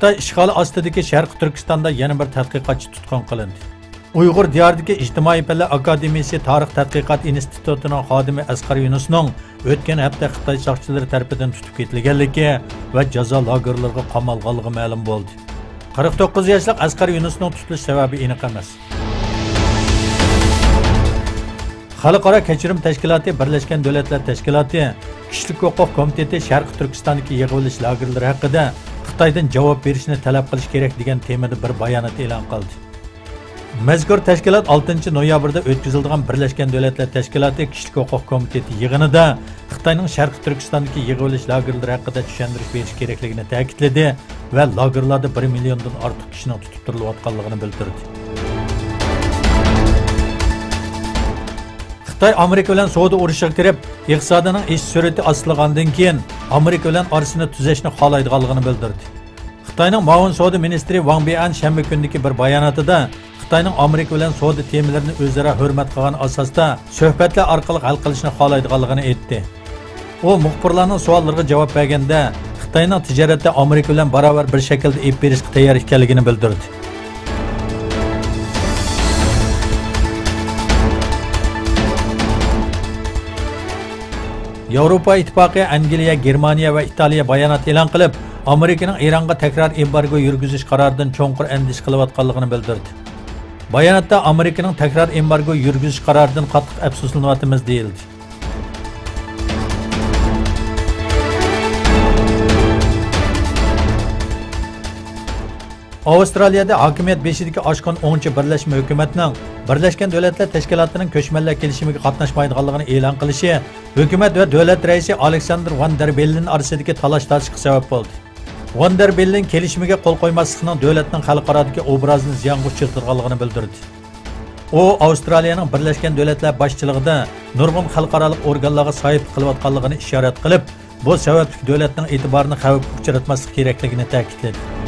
Xitoy ishg'oli ostidagi Sharq Turkistonda yana bir tadqiqotchi tutqun qilindi. Uyg'ur diyoridagi ijtimoiy fanlar akademiyasi tarix tadqiqot institutining xodimi Asqar Yunusning o'tgan hafta Xitoy soqchilari tomonidan tutib ketilganligi va jazo lagerlariga qamalganligi ma'lum bo'ldi. 49 yoshli Asqar Yunusning tutilish sababi aniq emas. Xalqaro kechirim tashkiloti Birlashgan Davlatlar Tashkiloti Kishilik huquq komiteti Sharq Turkistondagi yig'ilish lagerlari haqida Xitoydan javob berishni talab qilish kerak degan temada bir bayonot e'lon qildi. Mazkur tashkilot 6 noyabrda o'tkazilgan Birlashgan Davlatlar Tashkiloti Kishilik huquq komiteti yig'inida Xitoyning Sharq Turkistondagi yig'ilish lagerlari haqida tushuntirish berish kerakligini ta'kidladi va lagerlarda 1 milliondan ortiq kishining tutib turilayotganligini bildirdi. Xitoy Amerika bilan savdo urushiga kirib, iqtisodining ish sur'ati osilgandan keyin Amerika bilan orasini tuzashni xohlaydiganligini bildirdi. Xitoyning Ma'mur savdo ministri Wang Bian shanba kunidagi bir bayonotida Xitoyning Amerika bilan savdo temalarini o'zaro hurmat qilgan asosda suhbatlar orqali hal qilishni xohlaydiganligini aytdi. U muxbirlarning savollariga javob berganda Xitoyning tijoratda Amerika bilan barobar bir shaklda ep berishga tayyor ekanligini bildirdi. Yevropa İttifaqı Angliya, Germaniya va Italiya bayonot e'lon qilib, Amerikaning Eronga takror embargo yurgizish qaroridan cho'nqur andish qilayotganligini bildirdi. Bayonotda Amerikaning takror embargo yurgizish qaroridan qattiq afsuslanayotimiz deyildi. Avstraliyada hokimiyat beshidagi oshqon 10 birlashma hukumatning Birlashgan Davlatlar Tashkilotining ko'chmanlar kelishimiga qatnashmaydiganligini e'lon qilishi hukumat va davlat raisi Alexander Van der Bellen orasidagi talash-tortishga sabab bo'ldi. Van der Bellen kelishimiga qo'l qo'ymaslikning davlatning xalqarodagi obrazini ziyonga uchirtirganligini bildirdi. U Avstraliyaning Birlashgan Davlatlar boshchiligida nurg'un xalqaro organlarga sahib qilayotganligini ishorat qilib, bu sababli davlatning e'tiborini xavfga uchratmaslik kerakligini ta'kidladi.